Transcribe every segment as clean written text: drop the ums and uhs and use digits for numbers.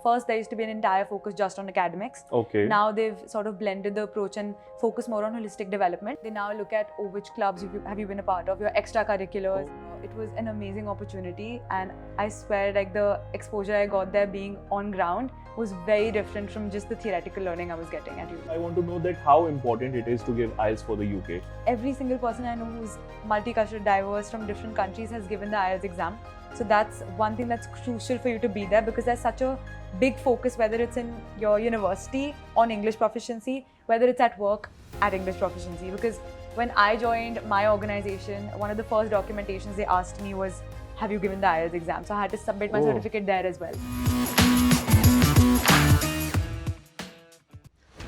first there used to be an entire focus just on academics. Okay. Now they've sort of blended the approach and focus more on holistic development. They now look at which clubs have you been a part of, your extracurriculars. It was an amazing opportunity, and I swear like the exposure I got there being on ground was very different from just the theoretical learning I was getting at uni. I want to know that how important it is to give IELTS for the UK. Every single person I know who's multicultural, diverse from different countries has given the IELTS exam. So that's one thing that's crucial for you to be there, because there's such a big focus, whether it's in your university on English proficiency, whether it's at work at English proficiency. Because when I joined my organization, one of the first documentations they asked me was, have you given the IELTS exam? So I had to submit my certificate there as well.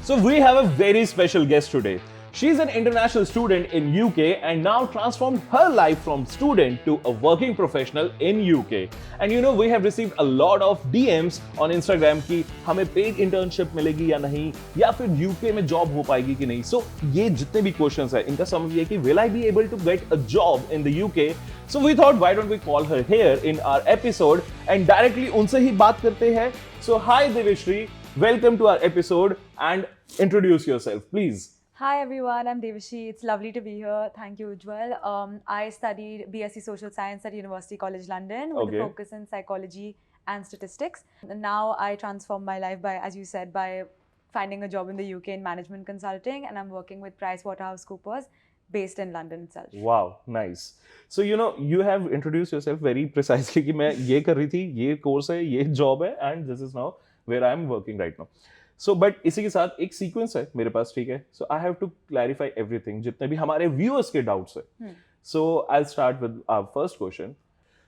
So we have a very special guest today. She's an international student in UK and now transformed her life from student to a working professional in UK. And you know, we have received a lot of DMs on Instagram कि हमें paid internship मिलेगी या नहीं, या फिर UK में job हो पाएगी कि नहीं. So ये जितने भी questions हैं, इनका समझ ये कि will I be able to get a job in the UK? So we thought why don't we call her here in our episode and directly उनसे ही बात करते हैं. So hi Devashri, welcome to our episode and introduce yourself, please. Hi everyone, I'm Devashri. It's lovely to be here. Thank you, Ujjwal. I studied BSc Social Science at University College London with a focus in psychology and statistics. And now I transform my life by, as you said, by finding a job in the UK in management consulting, and I'm working with PricewaterhouseCoopers based in London itself. Wow, nice. So you know, you have introduced yourself very precisely कि मैं ये कर रही थी, ये course है, ये job है, and this is now where I am working right now. So, but इसी के साथ एक सीक्वेंस है मेरे पास, ठीक है. So I have to clarify everything, जितने भी हमारे viewers के doubts है. So I'll start with our first question.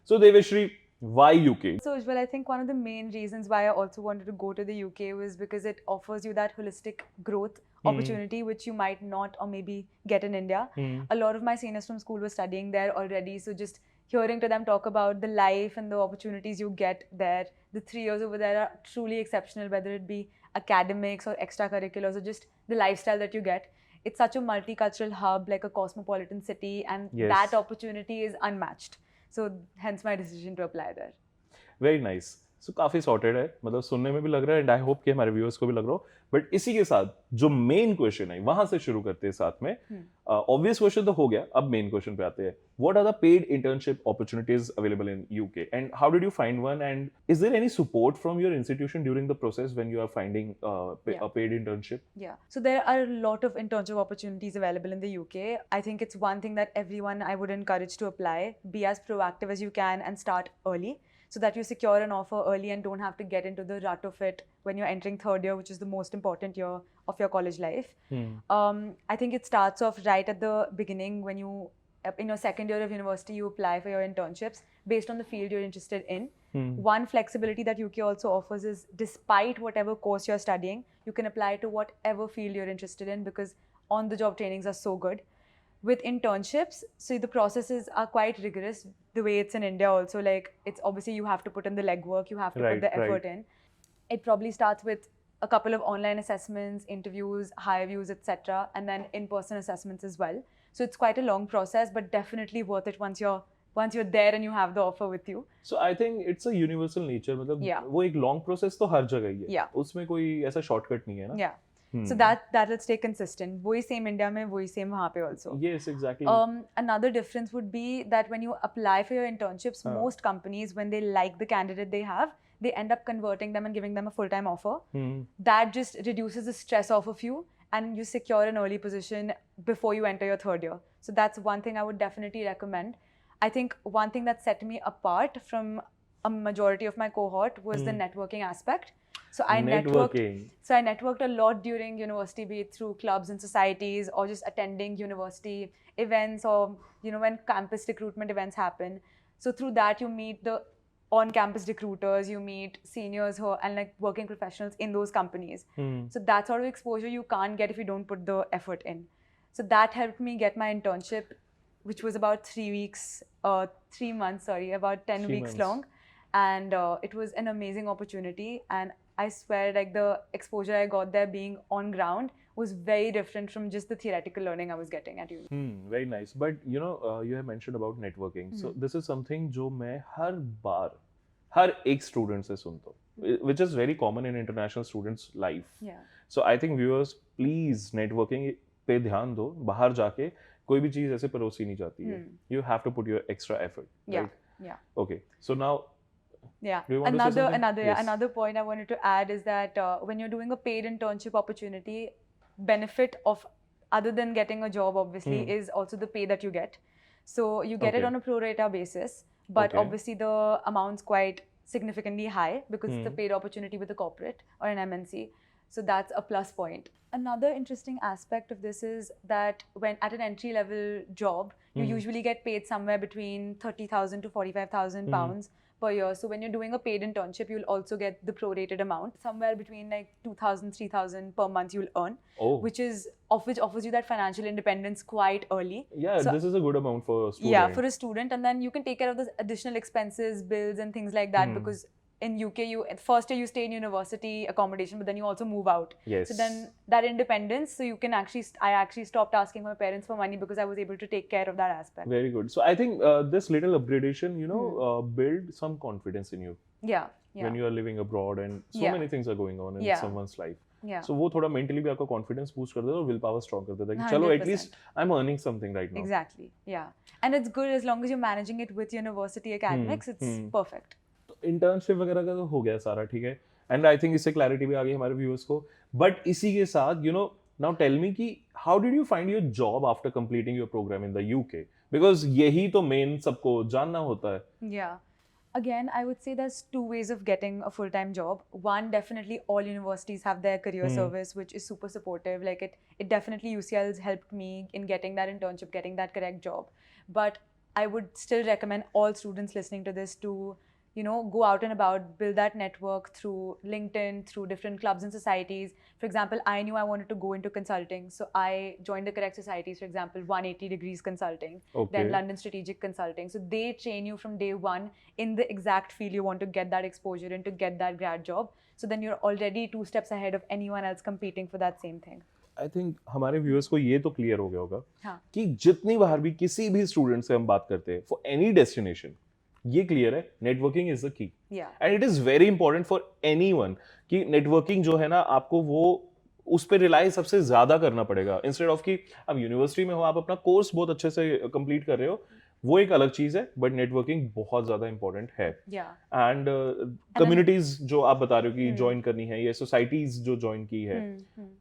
So Devashri, why UK? So Ujjwal, I think one of the main reasons why I also wanted to go to the UK was because it offers you that holistic growth opportunity which you might not or maybe get in India. A lot of my seniors from school were studying there already, so just hearing to them talk about the life and the opportunities you get there, the 3 years over there are truly exceptional, whether it be academics or extracurriculars or just the lifestyle that you get. It's such a multicultural hub, like a cosmopolitan city, and that opportunity is unmatched. So hence my decision to apply there. Very nice. So काफी sorted है, मतलब सुनने में भी लग रहा है, and I hope कि हमारे viewers को भी लग रहा हो. But इसी के साथ जो main question है, वहाँ से शुरू करते हैं साथ में. Obvious question तो हो गया, अब main question पे आते हैं. What are the paid internship opportunities available in UK, and how did you find one? And is there any support from your institution during the process when you are finding a paid internship? Yeah. So there are a lot of internship opportunities available in the UK. I think it's one thing that everyone I would encourage to apply. Be as proactive as you can and start early, so that you secure an offer early and don't have to get into the rut of it when you're entering third year, which is the most important year of your college life. I think it starts off right at the beginning when you, in your second year of university, you apply for your internships based on the field you're interested in. One flexibility that UK also offers is, despite whatever course you're studying, you can apply to whatever field you're interested in, because on-the-job trainings are so good. With internships, so the processes are quite rigorous, the way it's in India also. Like, it's obviously you have to put in the legwork, you have to put the effort in. It probably starts with a couple of online assessments, interviews, higher views, etc., and then in-person assessments as well. So it's quite a long process, but definitely worth it once you're there and you have the offer with you. So I think it's a universal nature, मतलब वो एक long process तो हर जगह ही है. उसमें कोई ऐसा shortcut नहीं है ना. So that'll stay consistent. वही same India में, वही same वहाँ पे also. Yes, exactly. Another difference would be that when you apply for your internships, most companies, when they like the candidate they have, they end up converting them and giving them a full-time offer. That just reduces the stress off of you, and you secure an early position before you enter your third year. So that's one thing I would definitely recommend. I think one thing that set me apart from a majority of my cohort was the networking aspect. So I networked a lot during university, be it through clubs and societies or just attending university events, or when campus recruitment events happen. So through that you meet the on-campus recruiters, you meet seniors who are, and like working professionals in those companies. So that sort of exposure you can't get if you don't put the effort in. So that helped me get my internship, which was about 3 months, about 10 weeks long. And it was an amazing opportunity, and I swear, like, the exposure I got there being on ground was very different from just the theoretical learning I was getting at uni. Very nice. But you have mentioned about networking. So this is something जो मैं हर एक student से सुनता हूँ, which is very common in international students' life. Yeah. So I think viewers, please networking पे ध्यान दो, बाहर जाके कोई भी चीज ऐसे परोसी नहीं जाती है. You have to put your extra effort, Yeah. right? Yeah. Okay. So now, Yeah. do you want to say something? Yes. Another point I wanted to add is that when you're doing a paid internship opportunity, benefit of other than getting a job obviously is also the pay that you get. So you get it Okay. on a pro rata basis, but Okay. obviously the amount's quite significantly high because it's a paid opportunity with a corporate or an MNC. So that's a plus point. Another interesting aspect of this is that when at an entry level job, you usually get paid somewhere between 30,000 to 45,000 pounds per year. So when you're doing a paid internship, you'll also get the prorated amount, somewhere between like 2,000, 3,000 per month you'll earn, which offers you that financial independence quite early. Yeah, So, this is a good amount for a student. yeah, for a student, and then you can take care of the additional expenses, bills, and things like that because in UK, first year you stay in university accommodation, but then you also move out. Yes. So then that independence, so you can I actually stopped asking my parents for money because I was able to take care of that aspect. Very good. So I think this little upgradation, build some confidence in you. Yeah. Yeah. When you are living abroad and so many things are going on in someone's life. Yeah. So वो थोड़ा mentally भी आपका confidence boost कर देता है और will power strong कर देता है कि चलो at least I'm earning something right now. Exactly. Yeah. And it's good as long as you're managing it with university academics, it's perfect. Internship वगैरह का तो हो गया सारा, ठीक है, एंड आई थिंक इससे क्लैरिटी भी आ गई हमारे व्यूअर्स को. बट इसी के साथ नाउ टेल मी कि how did you find your job after completing your programme in the UK, because यही तो मेन सबको जानना होता है. Yeah. Again, I would say there's two ways of getting a full-time job. One, definitely all universities have their career service, which is super supportive. Like it definitely UCL's helped me in getting that internship, getting that correct job. But I would still recommend all students listening to this to go out and about, build that network through LinkedIn, through different clubs and societies. For example, I knew I wanted to go into consulting, so I joined the correct societies. For example, 180 Degrees Consulting, then London Strategic Consulting. So they train you from day one in the exact field you want to get that exposure in, to get that grad job. So then you're already 2 steps ahead of anyone else competing for that same thing. I think हमारे viewers को ये तो clear हो गया होगा हाँ. कि जितनी बार भी किसी भी स्टूडेंट से हम बात करते हैं फॉर एनी डेस्टिनेशन, ये क्लियर है, networking is the key. And it is very important for anyone कि नेटवर्किंग जो है ना, आपको वो उस पर रिलाई सबसे ज्यादा करना पड़ेगा. इंस्टेड ऑफ कि आप यूनिवर्सिटी में हो, आप अपना कोर्स बहुत अच्छे से कंप्लीट कर रहे हो, वो एक अलग चीज है, बट नेटवर्किंग बहुत ज्यादा इंपॉर्टेंट है. एंड कम्युनिटीज जो आप बता रहे हो कि ज्वाइन करनी है, ये सोसाइटीज जो ज्वाइन की है,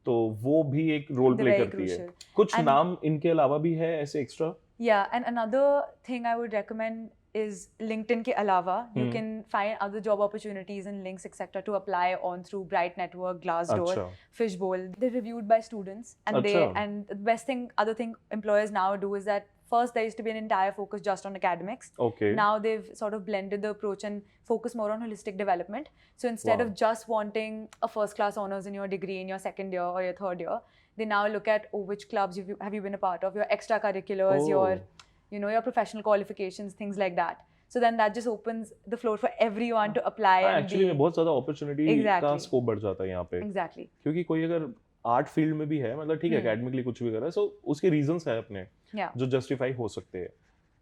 तो वो भी एक रोल प्ले करती है. कुछ नाम इनके अलावा भी है ऐसे extra? Yeah, and another thing I would recommend is LinkedIn ke alawa. You can find other job opportunities and links, etc. to apply on through Bright Network, Glassdoor, Fishbowl. They're reviewed by students, and and the best thing, other thing employers now do is that first there used to be an entire focus just on academics. Okay. Now they've sort of blended the approach and focus more on holistic development. So instead of just wanting a first class honors in your degree in your second year or your third year, they now look at which clubs have you been a part of, your extracurriculars, your professional qualifications, things like that. So then that just opens the floor for everyone to apply. Actually में बहुत ज़्यादा opportunity का scope बढ़ जाता है यहाँ पे. Exactly. क्योंकि कोई अगर आर्ट फील्ड में भी है, मतलब ठीक है एकेडमिकली कुछ भी कर रहा है, सो उसके रीजंस है अपने जो जस्टिफाई हो सकते हैं.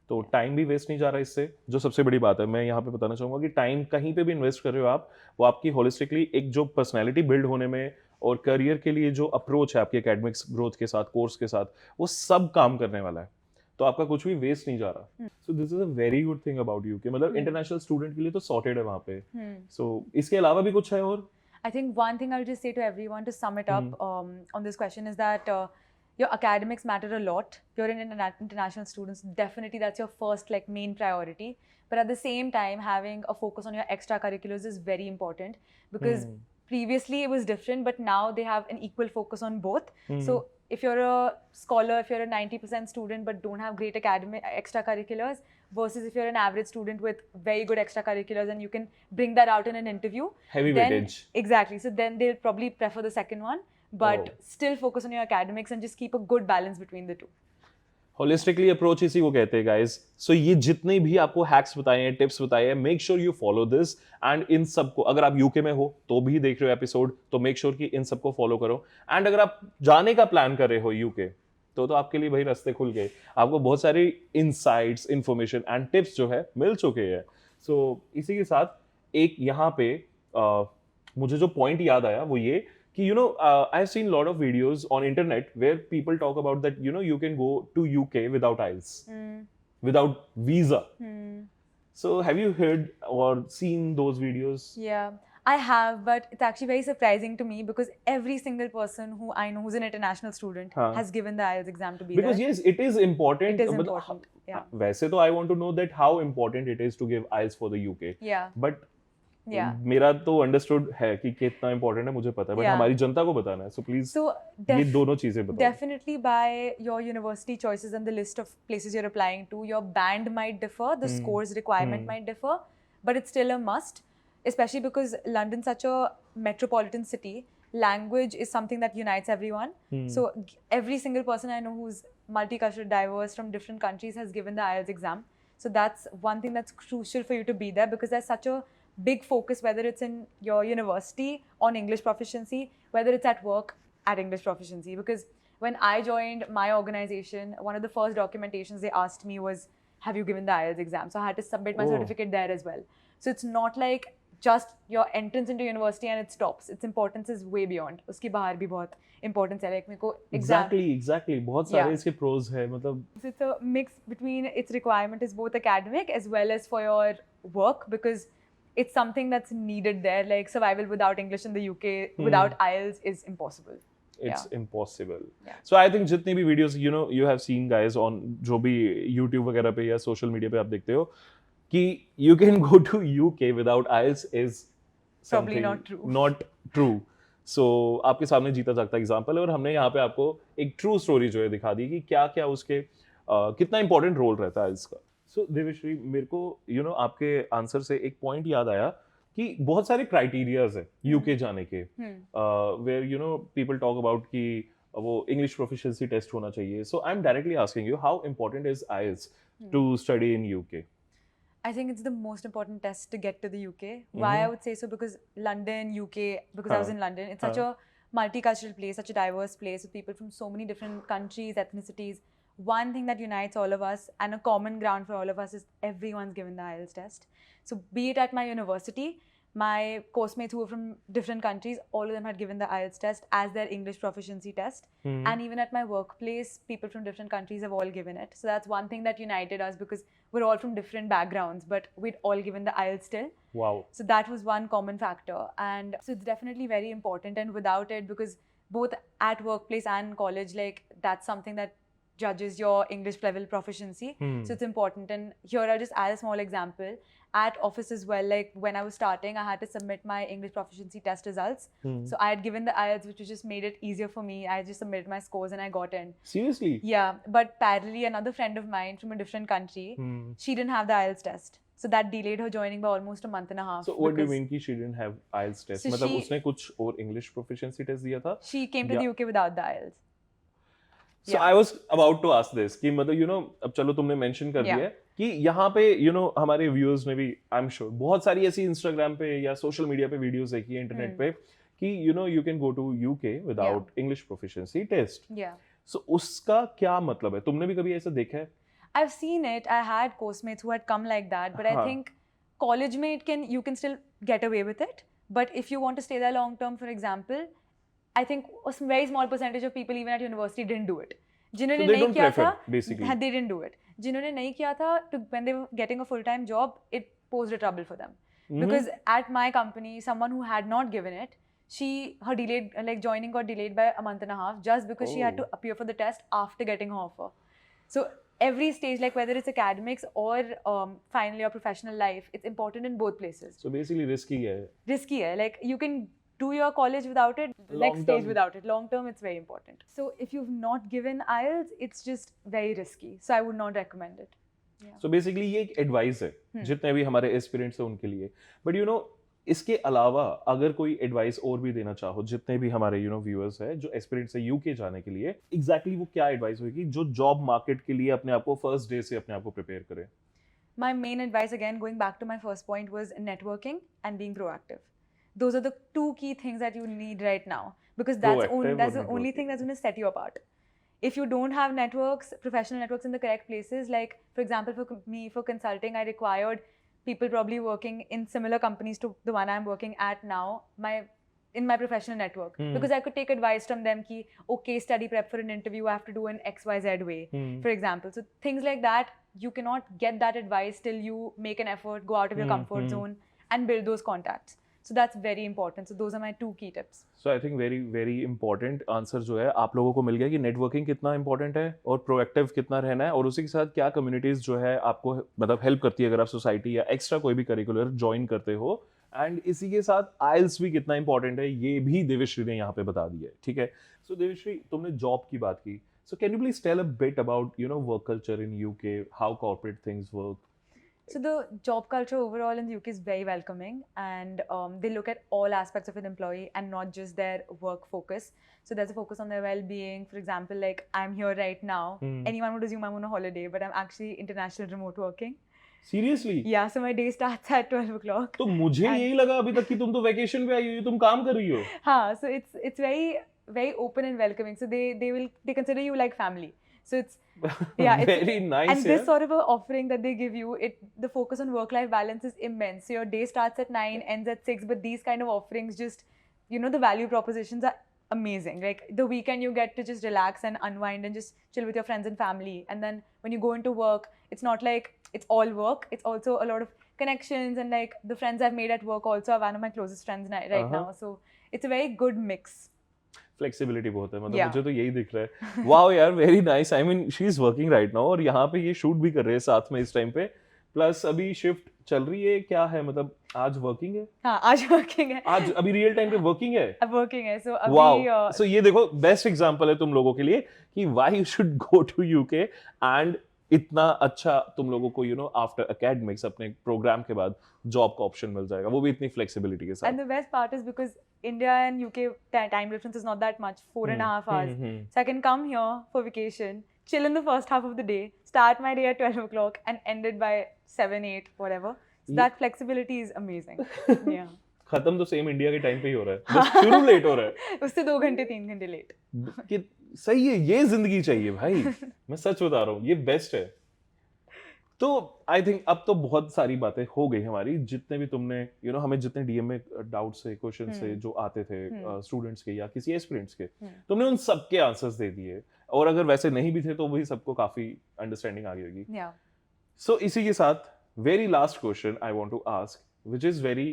तो टाइम भी वेस्ट नहीं जा रहा इससे, जो सबसे बड़ी बात है. मैं यहाँ पे बताना चाहूँगा कि टाइम कहीं पे भी इन्वेस्ट कर रहे हो आप, वो आपकी होलिस्टिकली एक जो पर्सनैलिटी बिल्ड होने में और करियर के लिए जो अप्रोच है आपके एकेडमिक्स ग्रोथ के साथ, कोर्स के साथ, वो सब काम करने वाला है. तो आपका कुछ भी वेस्ट नहीं जा रहा. So this is a very good thing about UK. मतलब इंटरनेशनल स्टूडेंट के लिए तो सॉर्टेड है वहाँ पे. सो इसके अलावा भी कुछ है और? I think one thing I'll just say to everyone to sum it up on this question is that your academics matter a lot. You're an international students, definitely that's your first main priority. But at the same time, having a focus on your extracurriculars is very important because previously it was different, but now they have an equal focus on both. So if you're a scholar, if you're a 90% student but don't have great academic extracurriculars, versus if you're an average student with very good extracurriculars and you can bring that out in an interview. Heavy weightage. Exactly. So then they'll probably prefer the second one, but still focus on your academics and just keep a good balance between the two. Holistically approach इसी को कहते हैं guys. सो ये जितने भी आपको hacks बताए हैं, टिप्स बताए हैं, make sure you follow this. And in सबको, अगर आप यूके में हो तो भी देख रहे हो एपिसोड, तो मेक श्योर कि इन सबको फॉलो करो. एंड अगर आप जाने का प्लान कर रहे हो यूके, तो आपके लिए भाई रास्ते खुल गए. आपको बहुत सारी इनसाइट्स, इंफॉर्मेशन एंड टिप्स जो है मिल चुके हैं. सो इसी के साथ एक यहाँ पे मुझे जो पॉइंट याद आया वो ये कि I have seen lot of videos on internet where people talk about that you can go to UK without IELTS, without visa. So have you heard or seen those videos? Yeah, I have, but it's actually very surprising to me because every single person who I know who's an international student Huh. has given the IELTS exam to be Because there. yes, it is important. It is मतलब important, yeah. वैसे तो I want to know that how important it is to give IELTS for the UK. Yeah. But Yeah. मेरा तो understood है कि कितना important है मुझे पता है, but Yeah. हमारी जनता को बताना है. So please So ये दोनों चीजें बताओ. definitely by your university choices and the list of places you're applying to, your band might differ, the scores requirement might differ, but it's still a must, especially because London's such a metropolitan city. Language is something that unites everyone. So every single person I know who's multicultural, diverse from different countries has given the IELTS exam. So that's one thing that's crucial for you to be there because there's such a big focus, whether it's in your university on English proficiency, whether it's at work at English proficiency. Because when I joined my organization, one of the first documentations they asked me was, have you given the IELTS exam? So I had to submit my certificate there as well. So it's not like just your entrance into university and it stops. Its importance is way beyond. उसके बाहर भी बहुत importance है. Like मेरे को exam. Exactly. बहुत सारे Yeah. इसके pros है मतलब. So it's a mix between its requirement is both academic as well as for your work because it's something that's needed there. Like survival without English in the UK without IELTS is impossible. It's impossible. Yeah. So I think जितनी भी videos you have seen guys on जो भी YouTube वगैरह पे या social media पे आप देखते हो कि you can go to UK without IELTS is Probably something not true. not true. So आपके सामने जीता जागता एग्जाम्पल है और हमने यहाँ पे आपको एक ट्रू स्टोरी जो है दिखा दी कि क्या क्या उसके कितना इंपॉर्टेंट रोल रहता है इसका. सो देवेश्री मेरे को आपके आंसर से एक पॉइंट याद आया कि बहुत सारे क्राइटेरियाज है यूके जाने के वेयर पीपल टॉक अबाउट कि वो इंग्लिश प्रोफिशिएंसी टेस्ट होना चाहिए. So I am directly asking you how important is IELTS to study in UK. I think it's the most important test to get to the UK. Why I would say so because London, UK, because I was in London, it's such a multicultural place, such a diverse place with people from so many different countries, ethnicities. One thing that unites all of us and a common ground for all of us is everyone's given the IELTS test. So be it at my university, my course mates who were from different countries, all of them had given the IELTS test as their English proficiency test. And even at my workplace, people from different countries have all given it. So that's one thing that united us because we're all from different backgrounds, but we'd all given the IELTS still. Wow. So that was one common factor. And so it's definitely very important. And without it, because both at workplace and college, like that's something that judges your English level proficiency. So it's important. And here I'll just add a small example. At office as well, like when I was starting, I had to submit my English proficiency test results. So I had given the IELTS, which just made it easier for me. I just submitted my scores and I got in. Seriously? Yeah, but parallelly, another friend of mine from a different country, she didn't have the IELTS test. So that delayed her joining by almost a month and a half. So what do you mean कि she didn't have IELTS test? So मतलब she- उसने कुछ और English proficiency test दिया था? She came to the UK without the IELTS. So I was about to ask this कि मतलब अब चलो तुमने mention कर दिया है कि यहाँ पे हमारे व्यूअर्स ने भी आई एम श्योर बहुत सारी ऐसी इंस्टाग्राम पे या सोशल मीडिया पे वीडियोस देखी है इंटरनेट पे कि you can go to UK without English proficiency test. Yeah. सो उसका क्या मतलब है? तुमने भी कभी ऐसा देखा है? I've seen it. I had course mates who had come like that, but I think college mate you can still get away with it. But if you want to stay there long term, for example, I think a very small percentage of people even at university didn't do it. जिन्होंने they नहीं don't किया prefer, था, basically. they didn't do it. जिन्होंने नहीं किया था, when they were getting a full-time job, it posed a trouble for them. Because at my company, someone who had not given it, her delayed, like joining got delayed by a month and a half just because she had to appear for the test after getting her offer. So every stage, like whether it's academics or finally your professional life, it's important in both places. So basically risky है. Risky hai. Like you can do your college without it, the next Long stage term. without it. Long term, it's very important. So if you've not given IELTS, it's just very risky. So I would not recommend it. So basically ये एक advice है जितने भी हमारे aspirants हैं उनके लिए. But इसके अलावा अगर कोई एडवाइस और भी देना चाहो जितने भी हमारे व्यूअर्स हैं जो एस्पिरेंट्स है यूके जाने के लिए, एग्जैक्टली वो क्या एडवाइस होगी जो जॉब मार्केट के लिए अपने आप को फर्स्ट डे से अपने आप को प्रिपेयर करें? My main advice, again, going back to my first point, was networking and being proactive. Those are the two key things that you need right now because that's Proactive the or only thing that's going to set you apart. If you don't have networks, professional networks in the correct places, like for example, for me, for consulting, I required people probably working in similar companies to the one I'm working at now, in my professional network, because I could take advice from them ki, okay, study prep for an interview, I have to do an XYZ way, for example. So things like that, you cannot get that advice till you make an effort, go out of your comfort zone and build those contacts. So that's very important. So those are my 2 key tips. So I think very very important answer जो है आप लोगों को मिल गया कि networking कितना important है और प्रोएक्टिव कितना रहना है और उसी के साथ क्या कम्युनिटीज जो है आपको मतलब हेल्प करती है अगर आप सोसाइटी या एक्स्ट्रा कोई भी करिकुलर ज्वाइन करते हो एंड इसी के साथ आइल्स भी कितना इंपॉर्टेंट है ये भी देवेश्री ने यहाँ पे बता दिया है ठीक है सो देवेश्री तुमने जॉब की बात की so can you please tell a bit about you know work culture in UK how corporate things work. So the job culture overall in the UK is very welcoming, and they look at all aspects of an employee and not just their work focus. So there's a focus on their well-being. For example, like I'm here right now. Anyone would assume I'm on a holiday, but I'm actually international remote working. Seriously Yeah, so my day starts at 12 o'clock. तो मुझे यही लगा अभी तक कि तुम तो vacation पे आई हुई हो तुम काम कर रही हो. हाँ, so it's very open and welcoming. So they consider you like family. So it's it's very nice. And this sort of a offering that they give you, the focus on work-life balance is immense. So your day starts at 9, ends at 6, but these kind of offerings just, the value propositions are amazing. Like the weekend you get to just relax and unwind and just chill with your friends and family. And then when you go into work, it's not like it's all work. It's also a lot of connections, and like the friends I've made at work also are one of my closest friends right now. So it's a very good mix. Flexibility बहुत है मतलब मुझे तो यही दिख रहा है. Wow यार very nice. I mean she is working right now और यहाँ पे ये शूट भी कर रहे हैं साथ में इस टाइम पे. प्लस अभी शिफ्ट चल रही है क्या है मतलब आज वर्किंग है. हाँ आज वर्किंग है. आज अभी रियल टाइम पे वर्किंग है. अब वर्किंग है. सो अभी वाओ. सो ये देखो बेस्ट एग्जांपल है तुम लोगों के लिए कि why you should go to UK and इतना अच्छा तुम लोगों को आफ्टर एकेडमिक्स अपने प्रोग्राम के बाद जॉब का ऑप्शन मिल जाएगा वो भी इतनी फ्लेक्सिबिलिटी के साथ. And the best part is because India and UK time difference is not that much, 4.5 hours. So I can come here for vacation, chill in the first half of the day, start my day at 12 o'clock and end it by 7, 8, whatever. So that flexibility is amazing. Yeah. खत्म तो same India के time पे ही हो रहा है बस शुरू late हो रहा है. उससे 2 घंटे 3 घंटे लेट. कि सही है ये जिंदगी चाहिए भाई. मैं सच बता रहा हूँ ये बेस्ट है. तो आई थिंक अब तो बहुत सारी बातें हो गई हमारी जितने भी तुमने हमें जितने डीएम में डाउट से क्वेश्चन से जो आते थे स्टूडेंट्स के या किसी एस्पिरेंट्स के तुमने उन सबके आंसर्स दे दिए और अगर वैसे नहीं भी थे तो वही सबको काफी अंडरस्टैंडिंग आ गई होगी. सो इसी के साथ very last question I want to ask which is very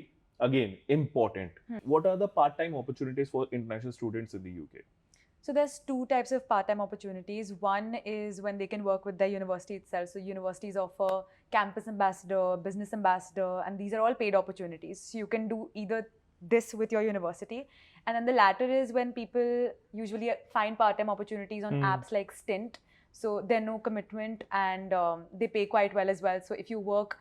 again important. What are the part time opportunities for international students in the UK? So there's 2 types of part-time opportunities. One is when they can work with their university itself. So universities offer campus ambassador, business ambassador, and these are all paid opportunities. So you can do either this with your university. And then the latter is when people usually find part-time opportunities on apps like Stint. So there's no commitment and they pay quite well as well. So if you work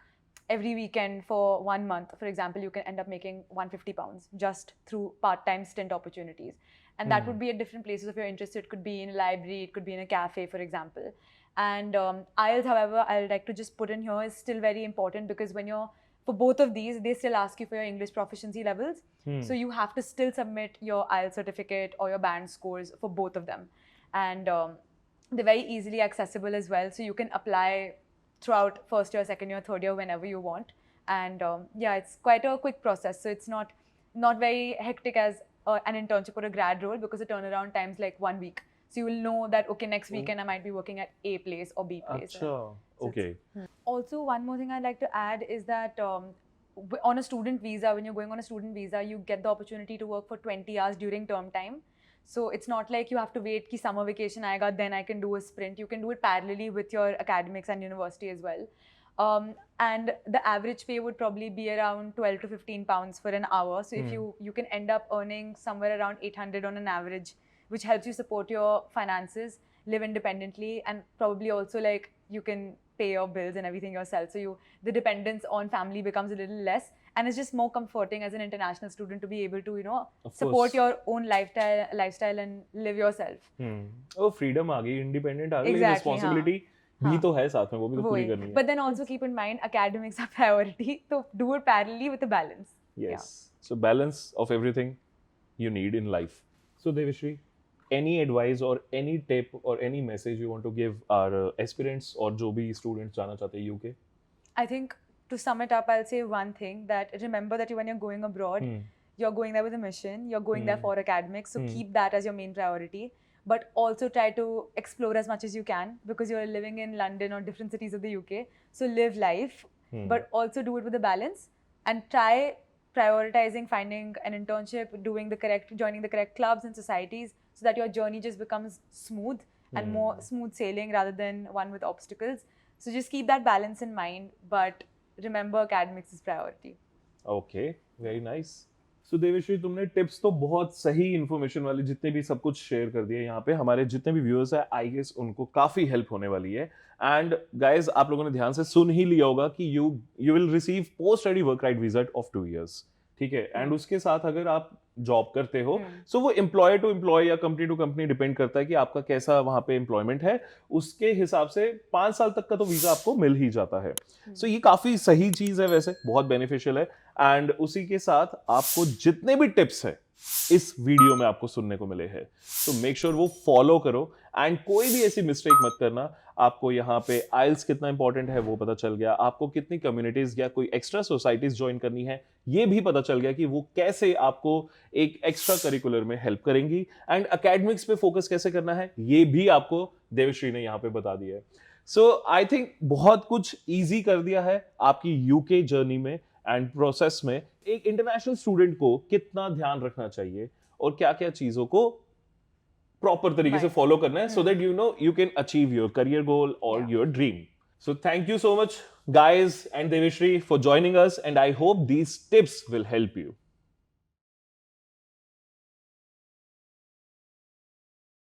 every weekend for 1 month, for example, you can end up making £150 just through part-time stint opportunities. And that would be at different places of your interest. It could be in a library, it could be in a cafe, for example. And IELTS, however, I'd like to just put in here is still very important because when for both of these, they still ask you for your English proficiency levels. So you have to still submit your IELTS certificate or your band scores for both of them. And they're very easily accessible as well. So you can apply throughout first year, second year, third year, whenever you want. And it's quite a quick process. So it's not very hectic as an internship or a grad role because the turnaround time's like 1 week. So you will know that, okay, next weekend I might be working at A place or B place. Achha. Okay. Also, one more thing I'd like to add is that on a student visa, when you're going on a student visa, you get the opportunity to work for 20 hours during term time. So it's not like you have to wait ki summer vacation aayega, then I can do a sprint. You can do it parallelly with your academics and university as well. And the average pay would probably be around 12 to 15 pounds for an hour. So if you can end up earning somewhere around 800 on an average, which helps you support your finances, live independently, and probably also like you can pay your bills and everything yourself. So the dependence on family becomes a little less, and it's just more comforting as an international student to be able to support your own lifestyle and live yourself. Oh, freedom आ गई, independent आ गई, responsibility भी तो है साथ में वो भी तो पूरी करनी है. But then also keep in mind academics are priority, so do it parallelly with a balance. Yes. So balance of everything you need in life. So Devashri, any advice or any tip or any message you want to give our aspirants or जो भी students जाना चाहते हैं UK? I think to sum it up, I'll say one thing, that remember that when you're going abroad, you're going there with a mission, you're going there for academics, so keep that as your main priority. But also try to explore as much as you can, because you're living in London or different cities of the UK. So live life, but also do it with a balance, and try prioritizing finding an internship, joining the correct clubs and societies, so that your journey just becomes smooth and more smooth sailing rather than one with obstacles. So just keep that balance in mind, but remember academics is priority. Okay, very nice. So देवेश्री, तुमने tips तो बहुत सही information वाले जितने भी सब कुछ share कर दिए यहाँ पे। हमारे जितने भी व्यूअर्स है, आई गेस उनको काफी हेल्प होने वाली है। एंड गाइस, आप लोगों ने ध्यान से सुन ही लिया होगा कि you will receive post study work right visa of 2 years, ठीक है। एंड उसके साथ अगर आप जॉब करते हो, सो वो एम्प्लॉयर टू एम्प्लॉय या कंपनी टू कंपनी डिपेंड करता है कि आपका कैसा वहां पे एम्प्लॉयमेंट है, उसके हिसाब से 5 साल तक का तो वीजा आपको मिल ही जाता है। सो ये काफी सही चीज है, वैसे बहुत बेनिफिशियल है। एंड उसी के साथ आपको जितने भी टिप्स है इस वीडियो में आपको सुनने को मिले हैं, तो मेक श्योर वो फॉलो करो एंड कोई भी ऐसी मिस्टेक मत करना। आपको यहाँ पे आइल्स कितना इंपॉर्टेंट है वो पता चल गया, आपको कितनी कम्युनिटीज या कोई एक्स्ट्रा सोसाइटीज ज्वाइन करनी है ये भी पता चल गया कि वो कैसे आपको एक एक्स्ट्रा करिकुलर में हेल्प करेंगी, एंड एकेडमिक्स पे फोकस कैसे करना है ये भी आपको देवश्री ने यहाँ पे बता दिया है। सो आई थिंक बहुत कुछ ईजी कर दिया है आपकी यूके जर्नी में एंड प्रोसेस में। एक इंटरनेशनल स्टूडेंट को कितना ध्यान रखना चाहिए और क्या क्या चीजों को प्रॉपर तरीके से फॉलो करना है, so that you can achieve your career goal or your dream. So thank you so much guys and Deveshri for joining us, and I hope these tips will help you.